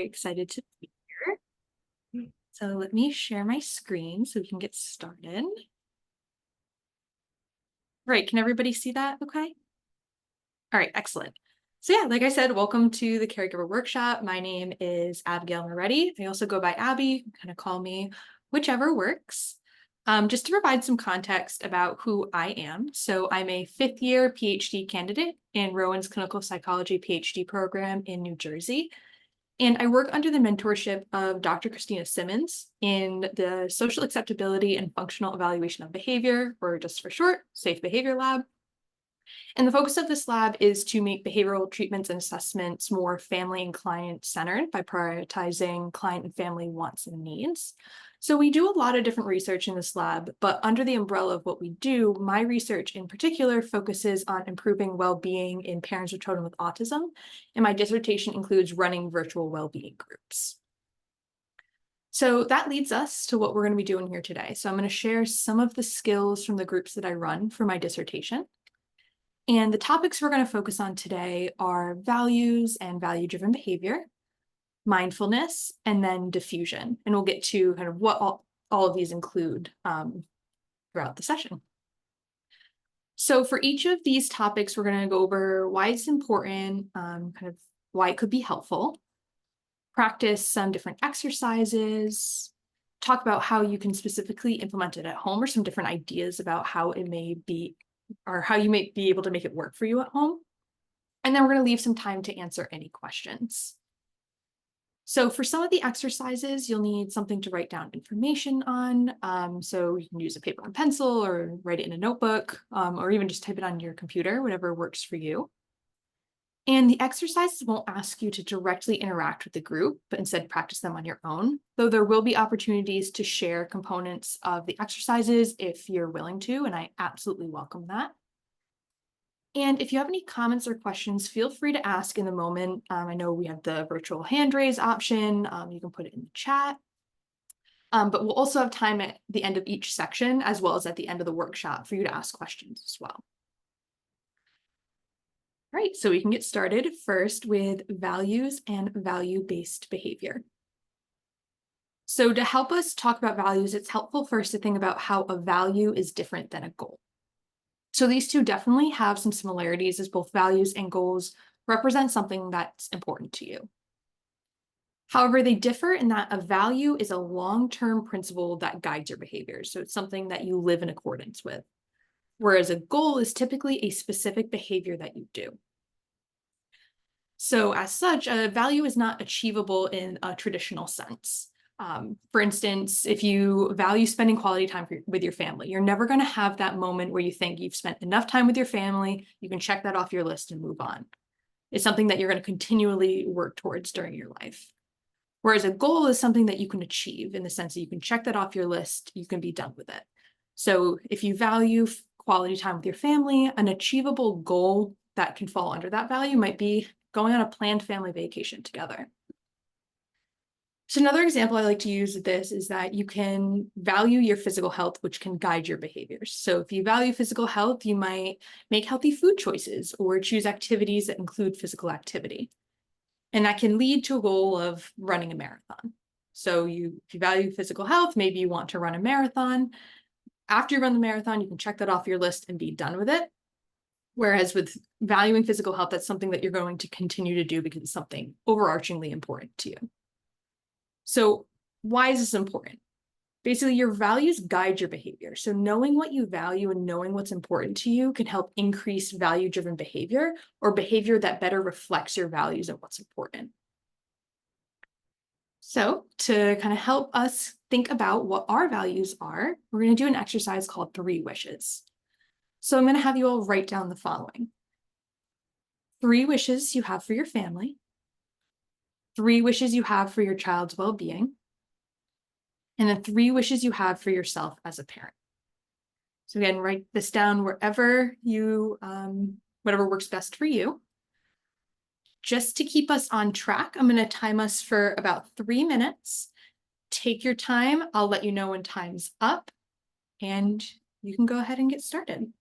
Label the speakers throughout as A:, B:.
A: very excited to be here. So let me share my screen so we can get started. Right, can everybody see that okay? All right, excellent. So yeah, like I said, welcome to the Caregiver Workshop. My name is Abigail Moretti. I also go by Abby, kind of call me whichever works. Just to provide some context about who I am. So I'm a fifth year PhD candidate in Rowan's clinical psychology PhD program in New Jersey. And I work under the mentorship of Dr. Christina Simmons in the Social Acceptability and Functional Evaluation of Behavior, or just for short, SAFE Behavior Lab. And the focus of this lab is to make behavioral treatments and assessments more family and client centered by prioritizing client and family wants and needs. So we do a lot of different research in this lab, but under the umbrella of what we do, my research in particular focuses on improving well-being in parents with children with autism, and my dissertation includes running virtual well-being groups. So that leads us to what we're going to be doing here today. So I'm going to share some of the skills from the groups that I run for my dissertation. And the topics we're going to focus on today are values and value-driven behavior, mindfulness, and then defusion. And we'll get to kind of what all of these include throughout the session. So for each of these topics, we're going to go over why it's important, kind of why it could be helpful, practice some different exercises, talk about how you can specifically implement it at home or some different ideas about how it may be or how you may be able to make it work for you at home. And then we're going to leave some time to answer any questions. So for some of the exercises, you'll need something to write down information on. So you can use a paper and pencil or write it in a notebook, or even just type it on your computer, whatever works for you. And the exercises won't ask you to directly interact with the group, but instead practice them on your own, though there will be opportunities to share components of the exercises if you're willing to, and I absolutely welcome that. And if you have any comments or questions, feel free to ask in the moment. I know we have the virtual hand raise option. You can put it in the chat. But we'll also have time at the end of each section, as well as at the end of the workshop, for you to ask questions as well. All right, so we can get started first with values and value-based behavior. So to help us talk about values, it's helpful first to think about how a value is different than a goal. So these two definitely have some similarities, as both values and goals represent something that's important to you. However, they differ in that a value is a long-term principle that guides your behavior. So it's something that you live in accordance with, whereas a goal is typically a specific behavior that you do. So as such, a value is not achievable in a traditional sense. For instance, if you value spending quality time with your family, you're never going to have that moment where you think you've spent enough time with your family, you can check that off your list and move on. It's something that you're going to continually work towards during your life. Whereas a goal is something that you can achieve in the sense that you can check that off your list, you can be done with it. So if you value quality time with your family, an achievable goal that can fall under that value might be going on a planned family vacation together. So another example I like to use of this is that you can value your physical health, which can guide your behaviors. So if you value physical health, you might make healthy food choices or choose activities that include physical activity. And that can lead to a goal of running a marathon. So if you value physical health, maybe you want to run a marathon. After you run the marathon, you can check that off your list and be done with it. Whereas with valuing physical health, that's something that you're going to continue to do because it's something overarchingly important to you. So why is this important? Basically, your values guide your behavior. So knowing what you value and knowing what's important to you can help increase value-driven behavior or behavior that better reflects your values and what's important. So to kind of help us think about what our values are, we're going to do an exercise called 3 wishes. So I'm going to have you all write down the following. 3 wishes you have for your family, 3 wishes you have for your child's well-being, and then 3 wishes you have for yourself as a parent. So again, write this down wherever you, whatever works best for you. Just to keep us on track, I'm going to time us for about 3 minutes. Take your time. I'll let you know when time's up, and you can go ahead and get started.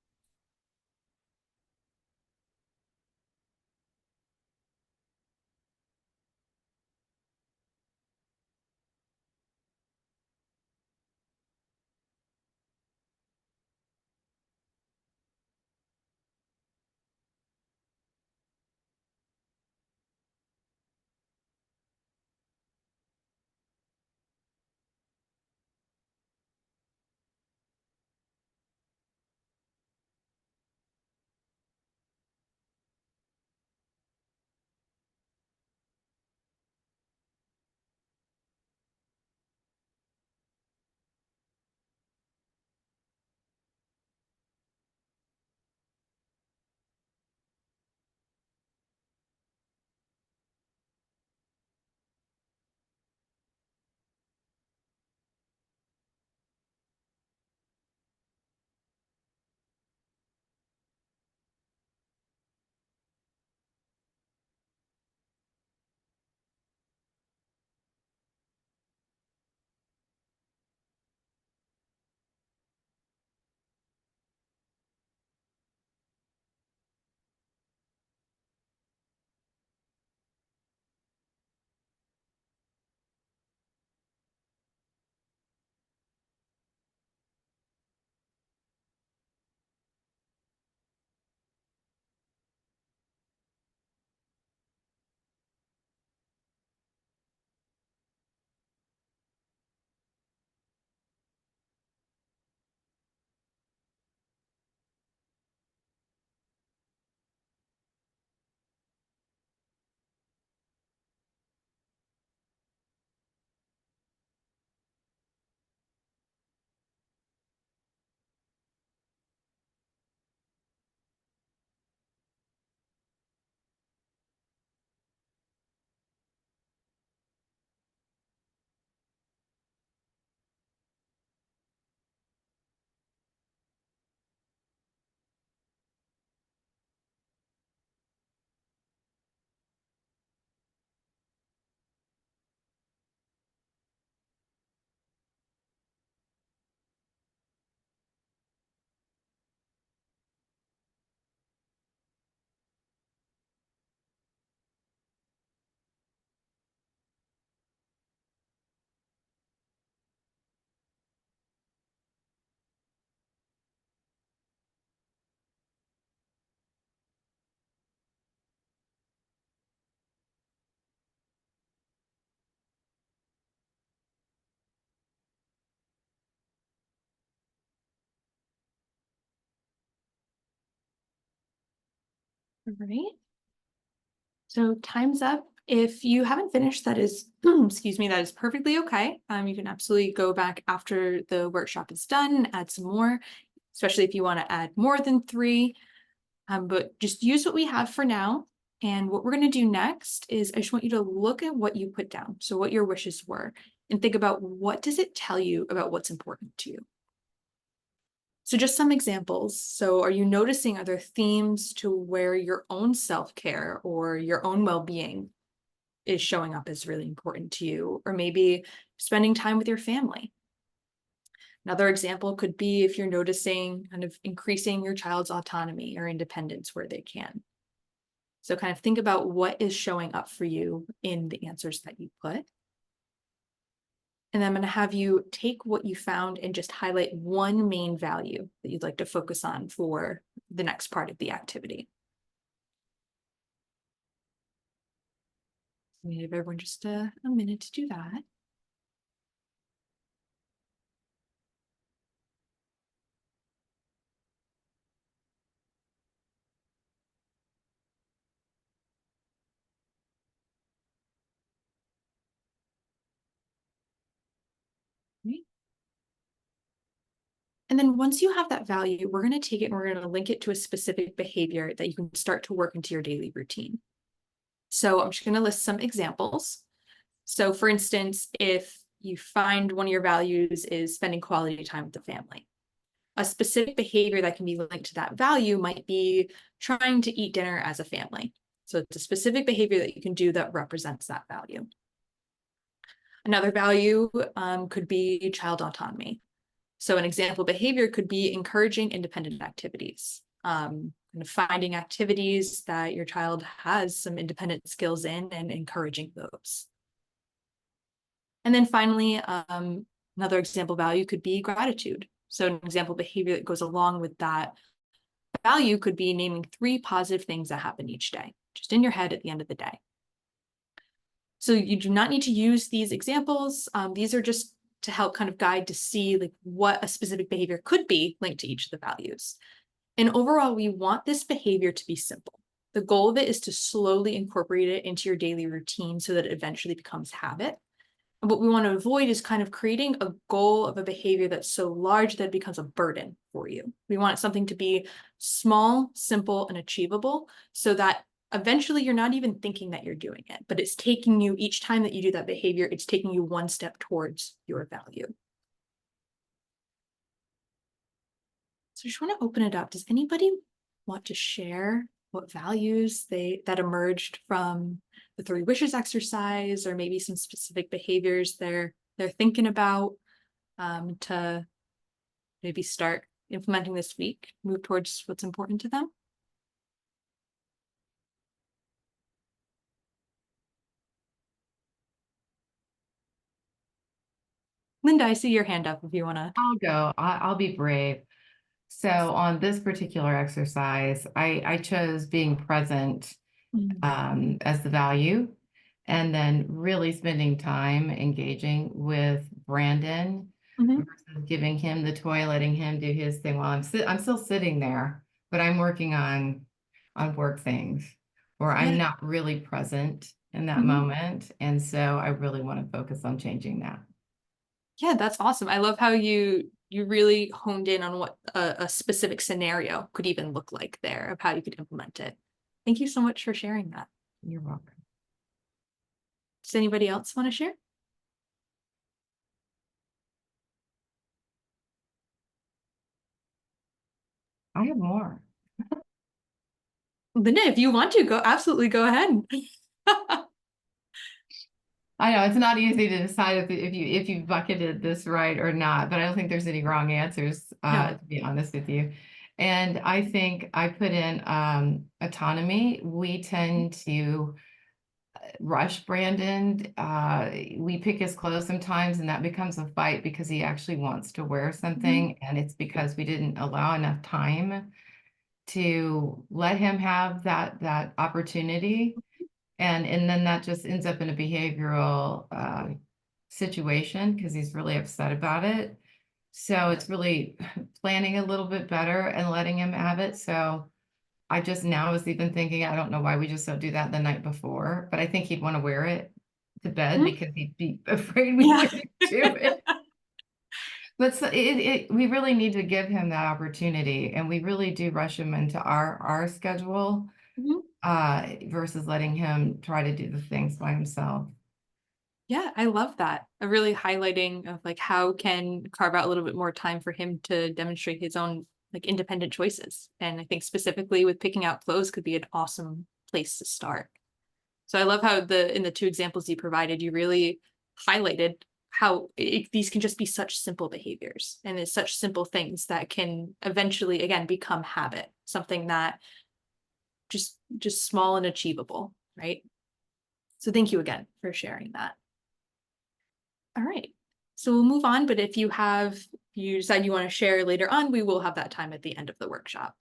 A: All right. So time's up. If you haven't finished, that is, excuse me, that is perfectly okay. You can absolutely go back after the workshop is done and add some more, especially if you want to add more than 3. But just use what we have for now. And what we're going to do next is I just want you to look at what you put down. So what your wishes were, and think about what does it tell you about what's important to you. So just some examples. So are you noticing other themes to where your own self-care or your own well-being is showing up as really important to you? Or maybe spending time with your family. Another example could be if you're noticing kind of increasing your child's autonomy or independence where they can. So kind of think about what is showing up for you in the answers that you put. And then I'm going to have you take what you found and just highlight one main value that you'd like to focus on for the next part of the activity. So give everyone just a minute to do that. Right. And then once you have that value, we're going to take it and we're going to link it to a specific behavior that you can start to work into your daily routine. So I'm just going to list some examples. So for instance, if you find one of your values is spending quality time with the family, a specific behavior that can be linked to that value might be trying to eat dinner as a family. So it's a specific behavior that you can do that represents that value. Another value could be child autonomy. So an example behavior could be encouraging independent activities, kind of finding activities that your child has some independent skills in and encouraging those. And then finally, another example value could be gratitude. So an example behavior that goes along with that value could be naming 3 positive things that happen each day, just in your head at the end of the day. So you do not need to use these examples. These are just to help kind of guide to see like what a specific behavior could be linked to each of the values. And overall, we want this behavior to be simple. The goal of it is to slowly incorporate it into your daily routine so that it eventually becomes habit. And what we want to avoid is kind of creating a goal of a behavior that's so large that it becomes a burden for you. We want something to be small, simple, and achievable so that eventually you're not even thinking that you're doing it, but it's taking you, each time that you do that behavior, it's taking you one step towards your value. So I just want to open it up. Does anybody want to share what values that emerged from the 3 wishes exercise, or maybe some specific behaviors they're thinking about to maybe start implementing this week, move towards what's important to them? Linda, I see your hand up if you want to.
B: I'll go. I'll be brave. So on this particular exercise, I chose being present as the value, and then really spending time engaging with Brandon versus giving him the toy, letting him do his thing while I'm still sitting there, but I'm working on work things, or I'm not really present in that moment. And so I really want to focus on changing that.
A: Yeah, that's awesome. I love how you really honed in on what a specific scenario could even look like there of how you could implement it. Thank you so much for sharing that.
B: You're welcome.
A: Does anybody else want to share?
B: I have more.
A: Linda, if you want to go, absolutely go ahead.
B: I know it's not easy to decide if you bucketed this right or not, but I don't think there's any wrong answers,
A: No.
B: to be honest with you. And I think I put in autonomy. We tend to rush Brandon. We pick his clothes sometimes, and that becomes a fight because he actually wants to wear something, and it's because we didn't allow enough time to let him have that opportunity. And then that just ends up in a behavioral situation because he's really upset about it. So it's really planning a little bit better and letting him have it. So I just now was even thinking, I don't know why we just don't do that the night before, but I think he'd want to wear it to bed
A: Mhm.
B: because he'd be afraid we
A: Yeah.
B: wouldn't do it. But so we really need to give him that opportunity, and we really do rush him into our schedule,
A: Mhm.
B: versus letting him try to do the things by himself.
A: Yeah, I love that. A really highlighting of like how can carve out a little bit more time for him to demonstrate his own like independent choices. And I think specifically with picking out clothes could be an awesome place to start. So I love how in the two examples you provided, you really highlighted how these can just be such simple behaviors and it's such simple things that can eventually again become habit, something that just small and achievable, right? So thank you again for sharing that. All right. So we'll move on, but if you decide you want to share later on, we will have that time at the end of the workshop.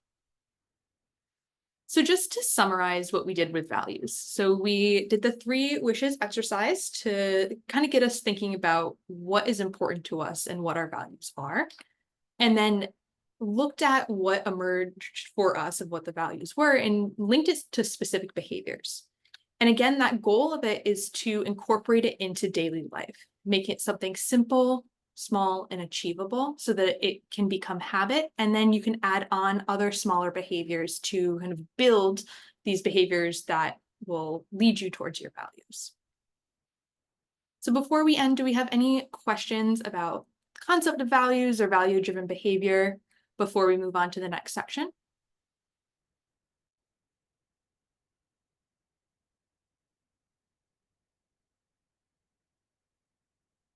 A: So just to summarize what we did with values. So we did the 3 wishes exercise to kind of get us thinking about what is important to us and what our values are. And then looked at what emerged for us of what the values were and linked it to specific behaviors. And again, that goal of it is to incorporate it into daily life, make it something simple, small, and achievable so that it can become habit. And then you can add on other smaller behaviors to kind of build these behaviors that will lead you towards your values. So before we end, do we have any questions about the concept of values or value-driven behavior before we move on to the next section?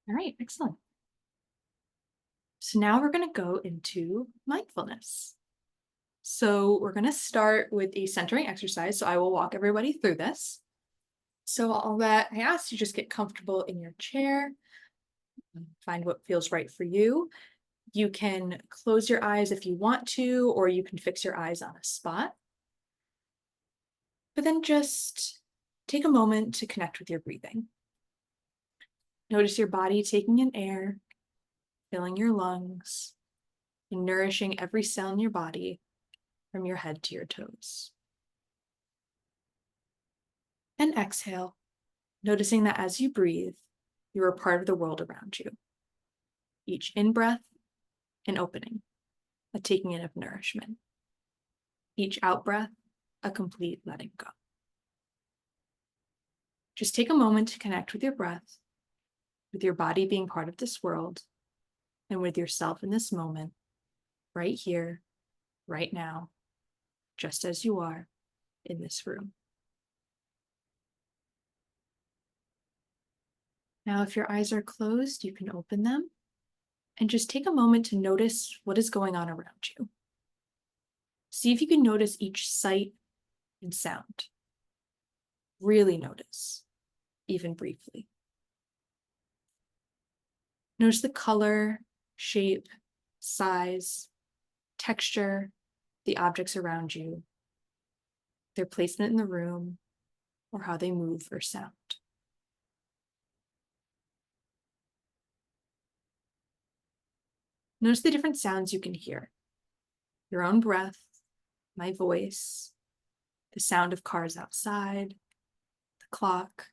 A: All right, excellent. So now we're going to go into mindfulness. So we're going to start with a centering exercise. So I will walk everybody through this. So I ask you just get comfortable in your chair, find what feels right for you. You can close your eyes if you want to, or you can fix your eyes on a spot. But then just take a moment to connect with your breathing. Notice your body taking in air, filling your lungs, and nourishing every cell in your body from your head to your toes. And exhale, noticing that as you breathe, you are part of the world around you. Each in-breath, an opening, a taking in of nourishment. Each out-breath, a complete letting go. Just take a moment to connect with your breath, with your body being part of this world, and with yourself in this moment, right here, right now, just as you are in this room. Now, if your eyes are closed, you can open them and just take a moment to notice what is going on around you. See if you can notice each sight and sound. Really notice, even briefly. Notice the color, shape, size, texture, the objects around you, their placement in the room, or how they move or sound. Notice the different sounds you can hear. Your own breath, my voice, the sound of cars outside, the clock,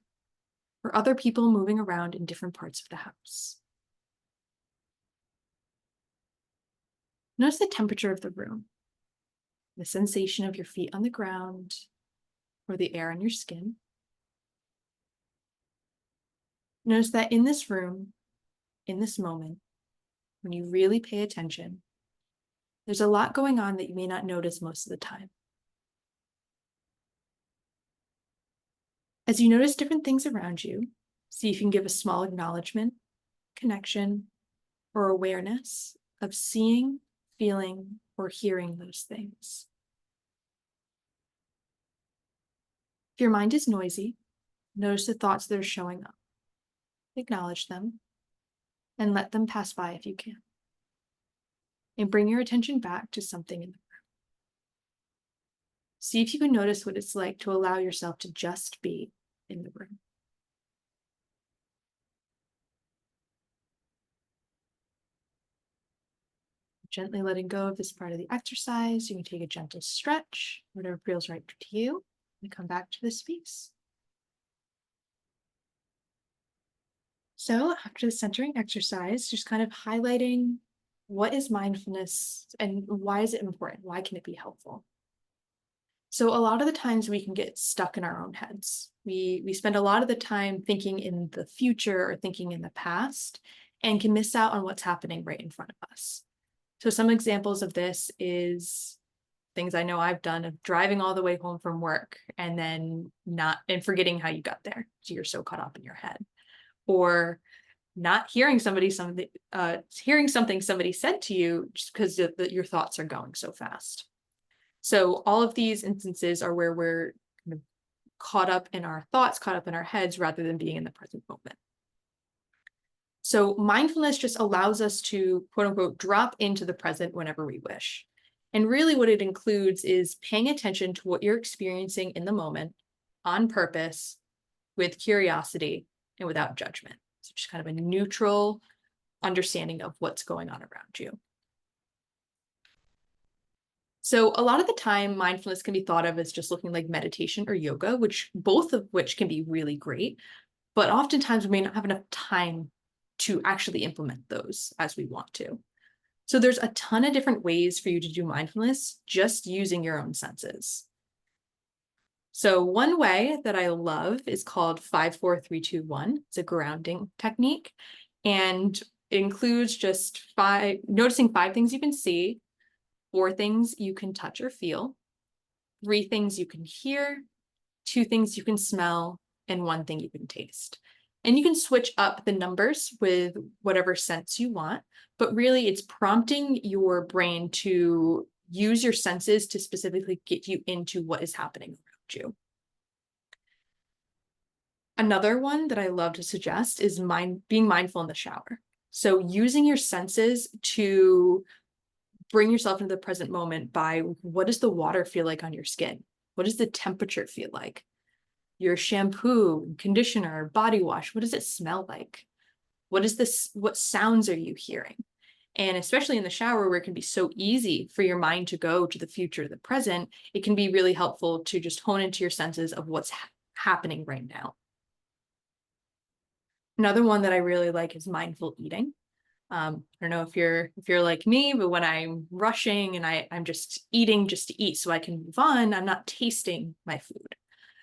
A: or other people moving around in different parts of the house. Notice the temperature of the room, the sensation of your feet on the ground, or the air on your skin. Notice that in this room, in this moment, when you really pay attention, there's a lot going on that you may not notice most of the time. As you notice different things around you, see if you can give a small acknowledgement, connection, or awareness of seeing, feeling, or hearing those things. If your mind is noisy, notice the thoughts that are showing up. Acknowledge them and let them pass by if you can. And bring your attention back to something in the room. See if you can notice what it's like to allow yourself to just be in the room. Gently letting go of this part of the exercise. You can take a gentle stretch, whatever feels right to you, and come back to this piece. So after the centering exercise, just kind of highlighting what is mindfulness and why is it important? Why can it be helpful? So a lot of the times we can get stuck in our own heads. We spend a lot of the time thinking in the future or thinking in the past and can miss out on what's happening right in front of us. So some examples of this is things I know I've done of driving all the way home from work and then not and forgetting how you got there. So you're so caught up in your head. Or not hearing hearing something somebody said to you just because your thoughts are going so fast. So all of these instances are where we're kind of caught up in our thoughts, caught up in our heads, rather than being in the present moment. So mindfulness just allows us to, quote unquote, drop into the present whenever we wish. And really what it includes is paying attention to what you're experiencing in the moment on purpose, with curiosity and without judgment. So just kind of a neutral understanding of what's going on around you. So a lot of the time, mindfulness can be thought of as just looking like meditation or yoga, both of which can be really great, but oftentimes we may not have enough time to actually implement those as we want to. So there's a ton of different ways for you to do mindfulness just using your own senses. So one way that I love is called 5-4-3-2-1. It's a grounding technique, and it includes just noticing 5 things you can see, 4 things you can touch or feel, 3 things you can hear, 2 things you can smell, and 1 thing you can taste. And you can switch up the numbers with whatever sense you want, but really it's prompting your brain to use your senses to specifically get you into what is happening around you. Another one that I love to suggest is being mindful in the shower. So using your senses to bring yourself into the present moment by what does the water feel like on your skin? What does the temperature feel like? Your shampoo, conditioner, body wash, what does it smell like? What sounds are you hearing? And especially in the shower where it can be so easy for your mind to go to the future, the present, it can be really helpful to just hone into your senses of what's happening right now. Another one that I really like is mindful eating. I don't know if you're like me, but when I'm rushing and I'm just eating just to eat so I can move on, I'm not tasting my food.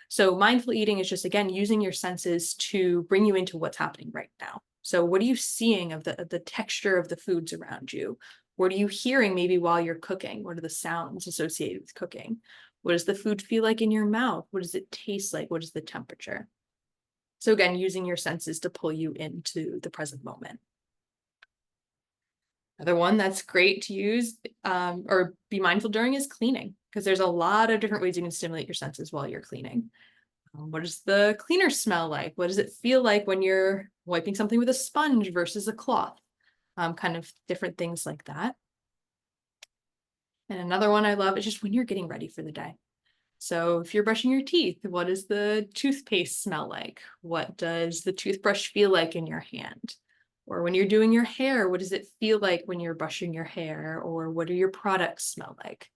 A: So mindful eating is just, again, using your senses to bring you into what's happening right now. So what are you seeing of the texture of the foods around you? What are you hearing maybe while you're cooking? What are the sounds associated with cooking? What does the food feel like in your mouth? What does it taste like? What is the temperature? So again, using your senses to pull you into the present moment. Another one that's great to use or be mindful during is cleaning, because there's a lot of different ways you can stimulate your senses while you're cleaning. What does the cleaner smell like? What does it feel like when you're wiping something with a sponge versus a cloth? Kind of different things like that. And another one I love is just when you're getting ready for the day. So if you're brushing your teeth, what does the toothpaste smell like? What does the toothbrush feel like in your hand? Or when you're doing your hair, what does it feel like when you're brushing your hair? Or what do your products smell like?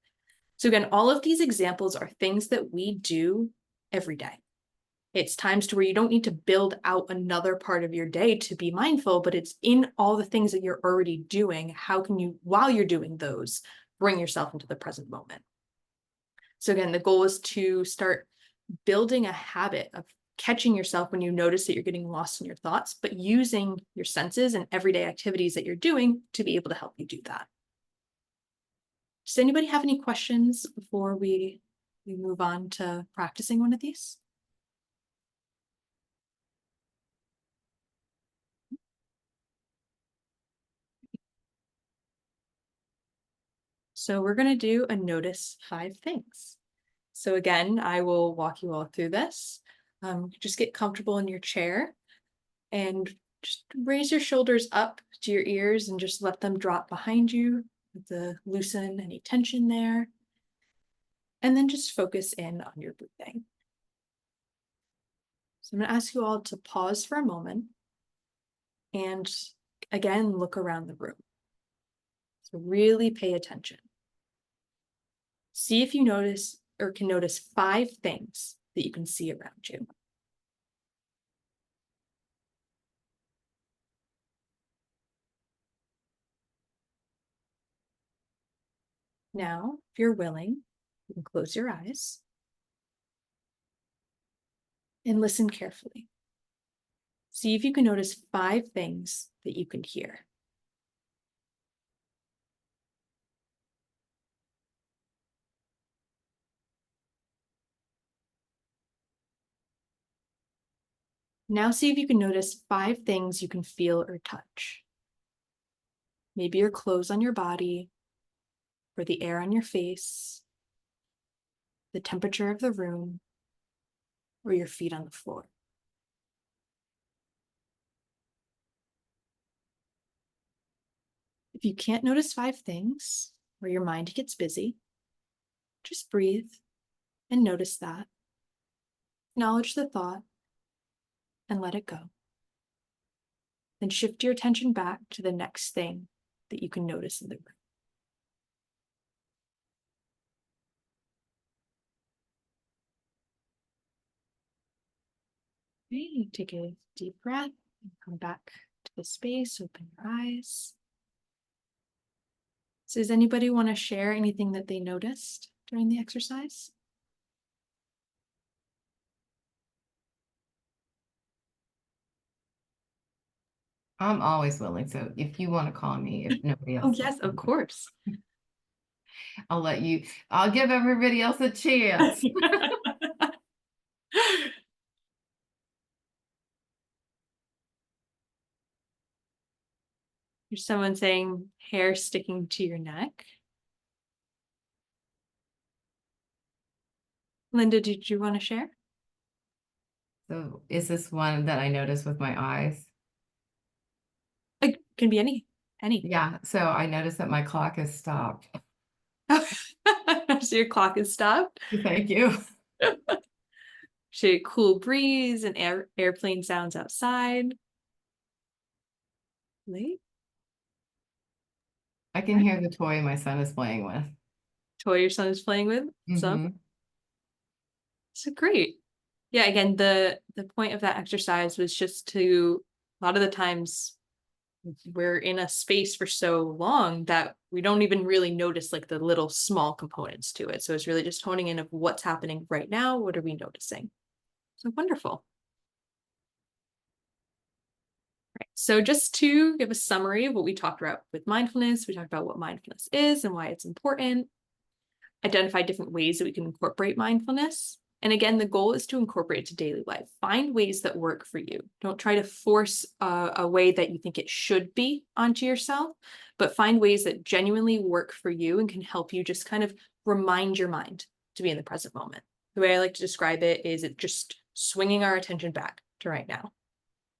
A: So again, all of these examples are things that we do every day. It's times to where you don't need to build out another part of your day to be mindful, but it's in all the things that you're already doing. How can you, while you're doing those, bring yourself into the present moment? So again, the goal is to start building a habit of catching yourself when you notice that you're getting lost in your thoughts, but using your senses and everyday activities that you're doing to be able to help you do that. Does anybody have any questions before we move on to practicing one of these? So we're going to do a notice 5 things. So again, I will walk you all through this. Just get comfortable in your chair and just raise your shoulders up to your ears and just let them drop behind you to loosen any tension there. And then just focus in on your breathing. So I'm going to ask you all to pause for a moment and again, look around the room. So really pay attention. See if you notice or can notice 5 things that you can see around you. Now, if you're willing, you can close your eyes and listen carefully. See if you can notice 5 things that you can hear. Now see if you can notice 5 things you can feel or touch. Maybe your clothes on your body, or the air on your face, the temperature of the room, or your feet on the floor. If you can't notice 5 things, or your mind gets busy, just breathe and notice that. Acknowledge the thought and let it go. Then shift your attention back to the next thing that you can notice in the room. Okay, take a deep breath and come back to the space, open your eyes. So does anybody want to share anything that they noticed during the exercise?
B: I'm always willing. So if you want to call me, if nobody
A: Oh,
B: else
A: yes,
B: wants
A: of
B: to,
A: course.
B: I'll give everybody else a chance.
A: There's someone saying hair sticking to your neck. Linda, did you want to share?
B: So is this one that I noticed with my eyes?
A: It can be any.
B: Yeah. So I noticed that my clock has stopped.
A: So your clock is stopped.
B: Thank you.
A: Should a cool breeze and airplane sounds outside. Late
B: I can hear the toy my son is playing with.
A: toy your son is playing with.
B: Mhm.
A: So great. Yeah, again, the point of that exercise was just to, a lot of the times we're in a space for so long that we don't even really notice like the little small components to it. So it's really just honing in of what's happening right now. What are we noticing? So wonderful. Right. So just to give a summary of what we talked about with mindfulness, we talked about what mindfulness is and why it's important, identify different ways that we can incorporate mindfulness. And again, the goal is to incorporate it to daily life. Find ways that work for you. Don't try to force a way that you think it should be onto yourself, but find ways that genuinely work for you and can help you just kind of remind your mind to be in the present moment. The way I like to describe it is it just swinging our attention back to right now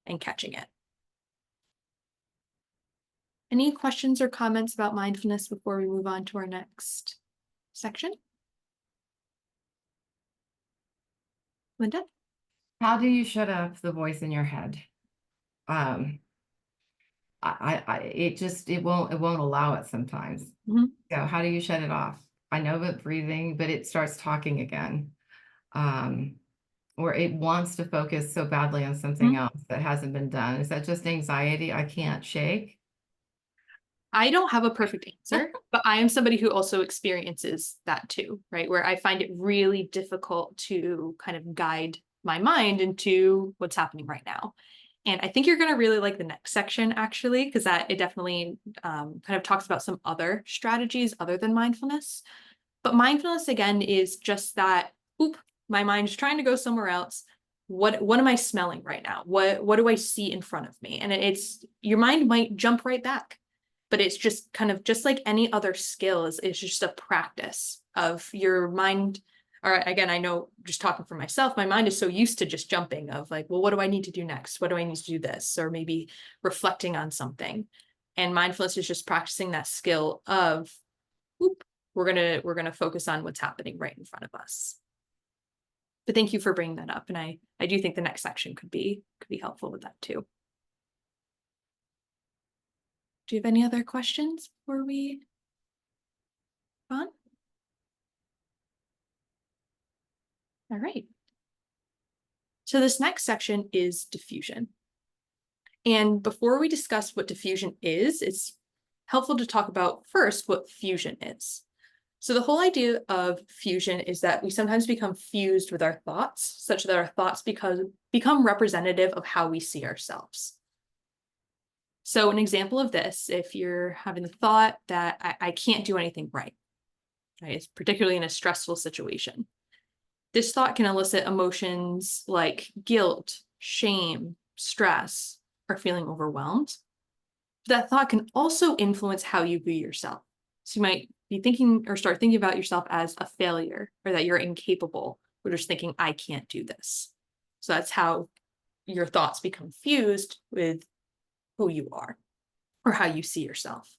A: and catching it. Any questions or comments about mindfulness before we move on to our next section? Linda?
B: How do you shut off the voice in your head? Um, it won't allow it sometimes.
A: Mhm.
B: So how do you shut it off? I know that breathing, but it starts talking again. Or it wants to focus so badly on something
A: Mhm.
B: else that hasn't been done. Is that just anxiety I can't shake?
A: I don't have a perfect answer, but I am somebody who also experiences that too, right? Where I find it really difficult to kind of guide my mind into what's happening right now. And I think you're going to really like the next section actually, because that it definitely kind of talks about some other strategies other than mindfulness. But mindfulness again is just that, oop, my mind's trying to go somewhere else. What am I smelling right now? What do I see in front of me? And it's your mind might jump right back, but it's just kind of just like any other skill is just a practice of your mind. Or again, I know just talking for myself, my mind is so used to just jumping of like, well, what do I need to do next? What do I need to do this? Or maybe reflecting on something. And mindfulness is just practicing that skill of, whoop, we're gonna focus on what's happening right in front of us. But thank you for bringing that up, and I do think the next section could be helpful with that too. Do you have any other questions before we move on? All right. So this next section is diffusion. And before we discuss what diffusion is, it's helpful to talk about first what fusion is. So the whole idea of fusion is that we sometimes become fused with our thoughts, such that our thoughts become representative of how we see ourselves. So an example of this, if you're having the thought that I can't do anything right, it's particularly in a stressful situation. This thought can elicit emotions like guilt, shame, stress, or feeling overwhelmed. That thought can also influence how you view yourself. So you might be thinking or start thinking about yourself as a failure, or that you're incapable, or just thinking, I can't do this. So that's how your thoughts become fused with who you are or how you see yourself.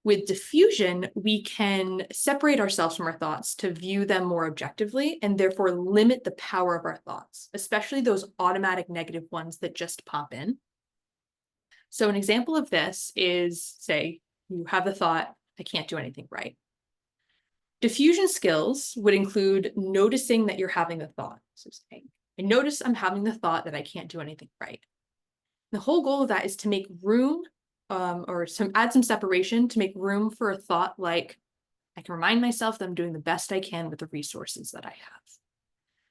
A: With diffusion, we can separate ourselves from our thoughts to view them more objectively and therefore limit the power of our thoughts, especially those automatic negative ones that just pop in. So an example of this is, say, you have the thought, I can't do anything right. Diffusion skills would include noticing that you're having the thought. So saying, I notice I'm having the thought that I can't do anything right. The whole goal of that is to make room add some separation to make room for a thought like, I can remind myself that I'm doing the best I can with the resources that I have.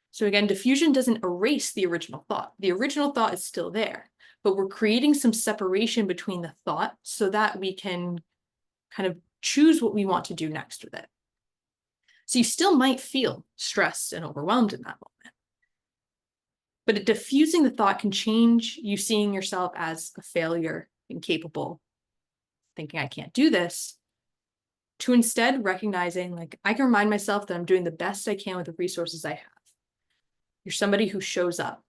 A: So again, diffusion doesn't erase the original thought. The original thought is still there, but we're creating some separation between the thought so that we can kind of choose what we want to do next with it. So you still might feel stressed and overwhelmed in that moment. But diffusing the thought can change you seeing yourself as a failure, incapable, thinking I can't do this, to instead recognizing, like, I can remind myself that I'm doing the best I can with the resources I have. You're somebody who shows up,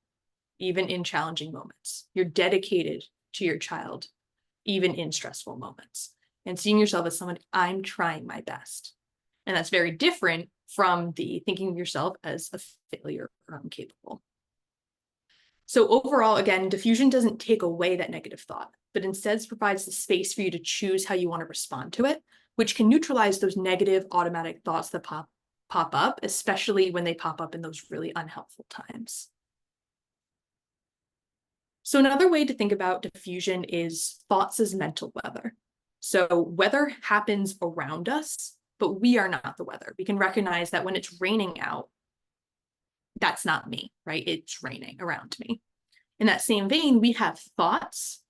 A: even in challenging moments. You're dedicated to your child, even in stressful moments. And seeing yourself as someone, I'm trying my best. And that's very different from the thinking of yourself as a failure or incapable. So overall, again, diffusion doesn't take away that negative thought, but instead provides the space for you to choose how you want to respond to it, which can neutralize those negative automatic thoughts that pop up, especially when they pop up in those really unhelpful times. So another way to think about diffusion is thoughts as mental weather. So weather happens around us, but we are not the weather. We can recognize that when it's raining out, that's not me, right? It's raining around me. In that same vein, we have thoughts,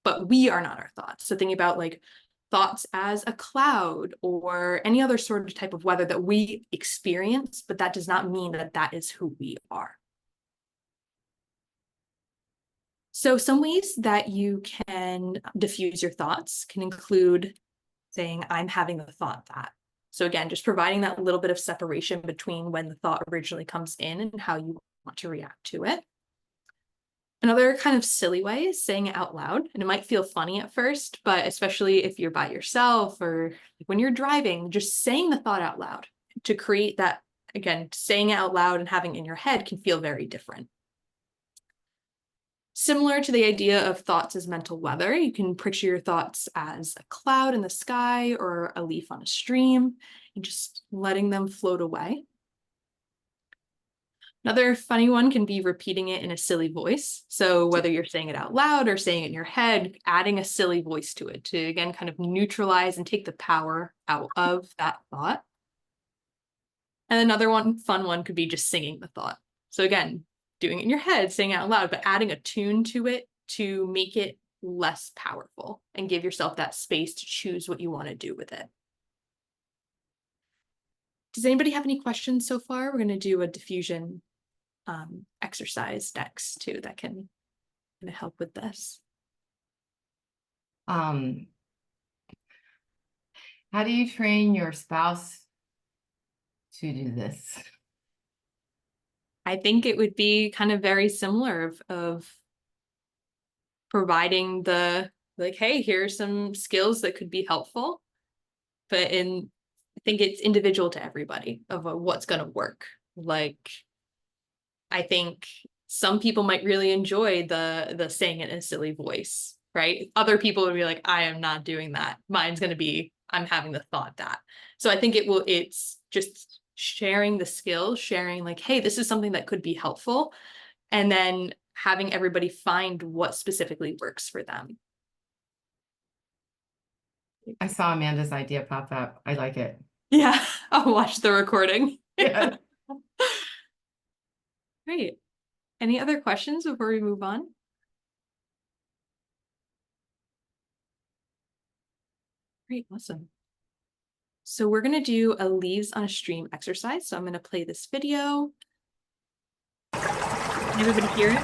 A: but we are not our thoughts. So thinking about like thoughts as a cloud or any other sort of type of weather that we experience, but that does not mean that that is who we are. So some ways that you can diffuse your thoughts can include saying, I'm having the thought that. So again, just providing that little bit of separation between when the thought originally comes in and how you want to react to it. Another kind of silly way is saying it out loud, and it might feel funny at first, but especially if you're by yourself or when you're driving, just saying the thought out loud to create that, again, saying it out loud and having it in your head can feel very different. Similar to the idea of thoughts as mental weather, you can picture your thoughts as a cloud in the sky or a leaf on a stream, and just letting them float away. Another funny one can be repeating it in a silly voice. So whether you're saying it out loud or saying it in your head, adding a silly voice to it to, again, kind of neutralize and take the power out of that thought. And another fun one could be just singing the thought. So again, doing it in your head, saying it out loud, but adding a tune to it to make it less powerful and give yourself that space to choose what you want to do with it. Does anybody have any questions so far? We're going to do a diffusion exercise next too that can help with this.
B: How do you train your spouse to do this?
A: I think it would be kind of very similar of providing the, like, hey, here's some skills that could be helpful, but I think it's individual to everybody of what's going to work. Like, I think some people might really enjoy the saying it in a silly voice, right? Other people would be like, I am not doing that. Mine's going to be, I'm having the thought that. So I think it's just sharing the skills, sharing like, hey, this is something that could be helpful. And then having everybody find what specifically works for them.
B: I saw Amanda's idea pop up. I like it.
A: Yeah, I'll watch the recording.
B: Yeah.
A: Great. Any other questions before we move on? Great, awesome. So we're going to do a leaves on a stream exercise. So I'm going to play this video. Can everybody hear it?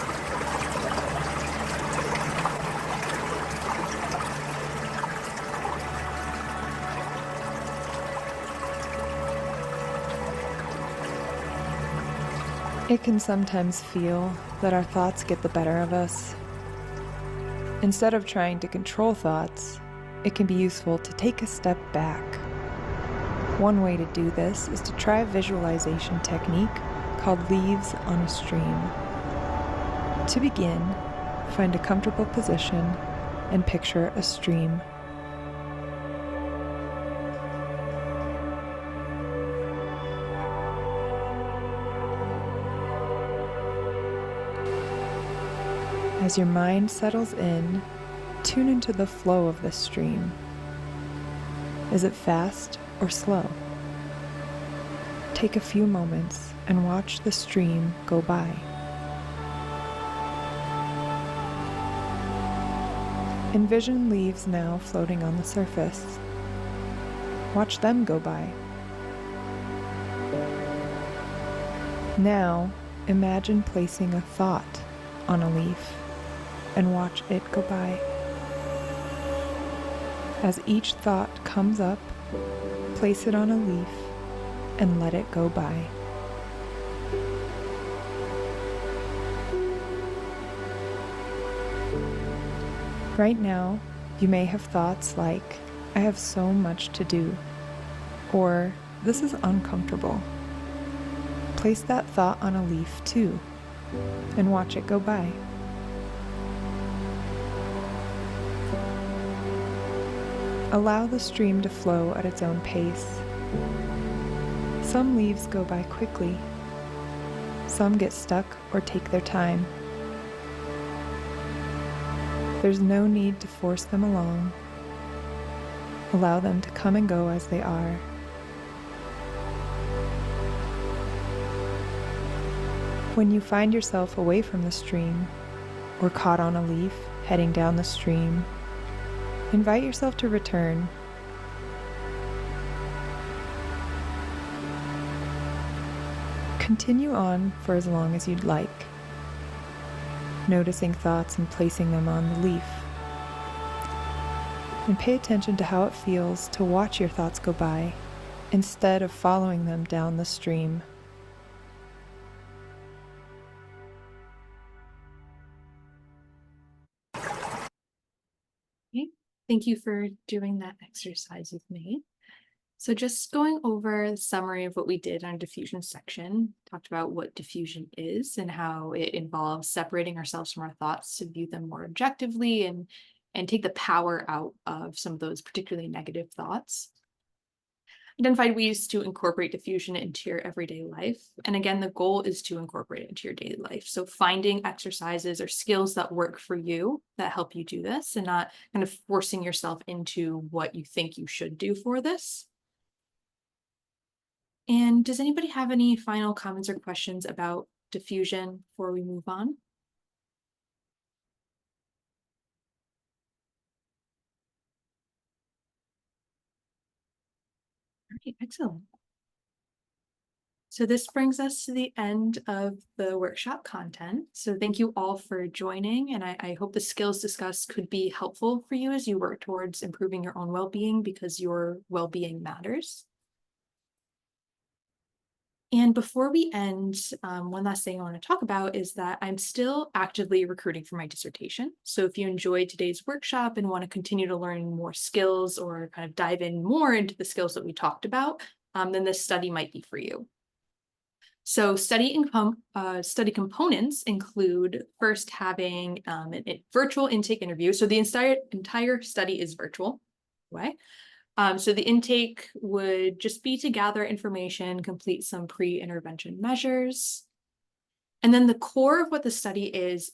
C: It can sometimes feel that our thoughts get the better of us. Instead of trying to control thoughts, it can be useful to take a step back. One way to do this is to try a visualization technique called leaves on a stream. To begin, find a comfortable position and picture a stream. As your mind settles in, tune into the flow of the stream. Is it fast or slow? Take a few moments and watch the stream go by. Envision leaves now floating on the surface. Watch them go by. Now, imagine placing a thought on a leaf and watch it go by. As each thought comes up, place it on a leaf and let it go by. Right now, you may have thoughts like, I have so much to do, or this is uncomfortable. Place that thought on a leaf too, and watch it go by. Allow the stream to flow at its own pace. Some leaves go by quickly. Some get stuck or take their time. There's no need to force them along. Allow them to come and go as they are. When you find yourself away from the stream, or caught on a leaf heading down the stream, invite yourself to return. Continue on for as long as you'd like, noticing thoughts and placing them on the leaf. And pay attention to how it feels to watch your thoughts go by instead of following them down the stream.
A: Okay. Thank you for doing that exercise with me. So just going over the summary of what we did on diffusion section, talked about what diffusion is and how it involves separating ourselves from our thoughts to view them more objectively and take the power out of some of those particularly negative thoughts. Identified ways to incorporate diffusion into your everyday life. And again, the goal is to incorporate it into your daily life. So finding exercises or skills that work for you that help you do this and not kind of forcing yourself into what you think you should do for this. And does anybody have any final comments or questions about diffusion before we move on? All right, excellent. So this brings us to the end of the workshop content. So thank you all for joining, and I hope the skills discussed could be helpful for you as you work towards improving your own well-being, because your well-being matters. And before we end, one last thing I want to talk about is that I'm still actively recruiting for my dissertation. So if you enjoyed today's workshop and want to continue to learn more skills or kind of dive in more into the skills that we talked about, then this study might be for you. So study components include first having a virtual intake interview. So the entire study is virtual. Way. So the intake would just be to gather information, complete some pre-intervention measures. And then the core of what the study is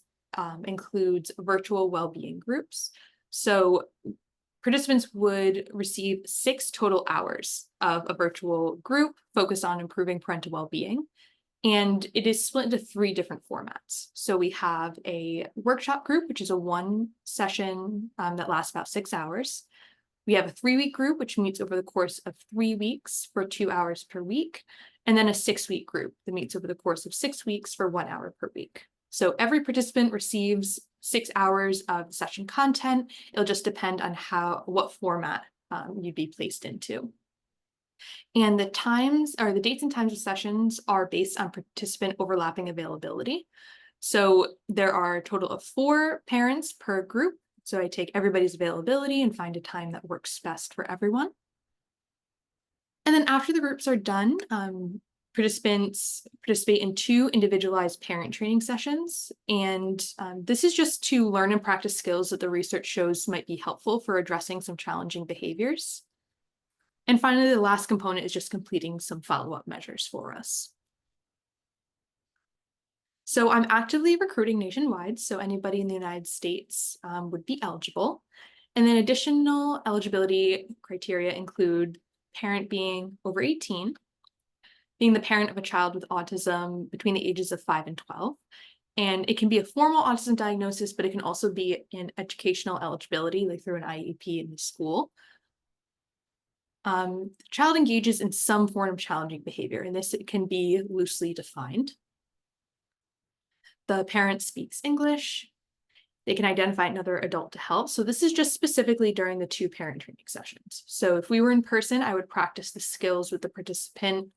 A: includes virtual well-being groups. So participants would receive 6 total hours of a virtual group focused on improving parental well-being. And it is split into 3 different formats. So we have a workshop group, which is a 1 session that lasts about 6 hours. We have a 3-week group, which meets over the course of 3 weeks for 2 hours per week. And then a 6-week group that meets over the course of 6 weeks for 1 hour per week. So every participant receives 6 hours of session content. It'll just depend on what format you'd be placed into. And the dates and times of sessions are based on participant overlapping availability. So there are a total of 4 parents per group. So I take everybody's availability and find a time that works best for everyone. And then after the groups are done, participants participate in 2 individualized parent training sessions. And this is just to learn and practice skills that the research shows might be helpful for addressing some challenging behaviors. And finally, the last component is just completing some follow-up measures for us. So I'm actively recruiting nationwide, so anybody in the United States would be eligible. And then additional eligibility criteria include parent being over 18, being the parent of a child with autism between the ages of 5 and 12. And it can be a formal autism diagnosis, but it can also be an educational eligibility, like through an IEP in the school. The child engages in some form of challenging behavior, and this can be loosely defined. The parent speaks English. They can identify another adult to help. So this is just specifically during the 2 parent training sessions. So if we were in person, I would practice the skills with the participant.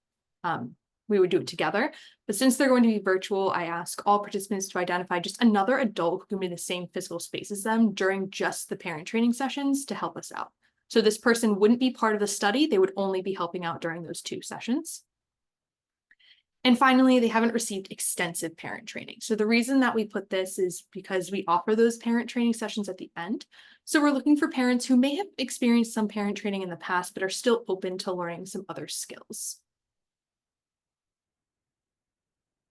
A: We would do it together. But since they're going to be virtual, I ask all participants to identify just another adult who can be in the same physical space as them during just the parent training sessions to help us out. So this person wouldn't be part of the study. They would only be helping out during those 2 sessions. And finally, they haven't received extensive parent training. So the reason that we put this is because we offer those parent training sessions at the end. So we're looking for parents who may have experienced some parent training in the past, but are still open to learning some other skills.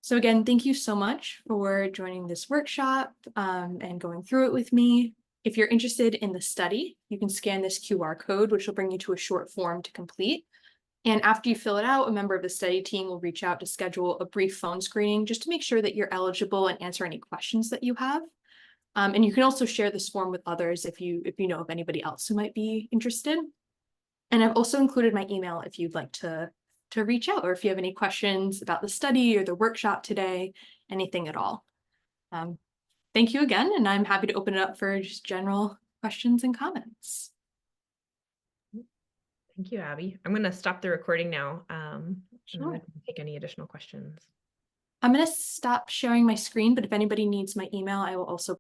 A: So again, thank you so much for joining this workshop and going through it with me. If you're interested in the study, you can scan this QR code, which will bring you to a short form to complete. And after you fill it out, a member of the study team will reach out to schedule a brief phone screening just to make sure that you're eligible and answer any questions that you have. And you can also share this form with others if you know of anybody else who might be interested. And I've also included my email if you'd like to reach out, or if you have any questions about the study or the workshop today, anything at all. Thank you again, and I'm happy to open it up for just general questions and comments.
D: Thank you, Abby. I'm going to stop the recording now.
A: Sure.
D: And I'm going to take any additional questions.
A: I'm going to stop sharing my screen, but if anybody needs my email, I will also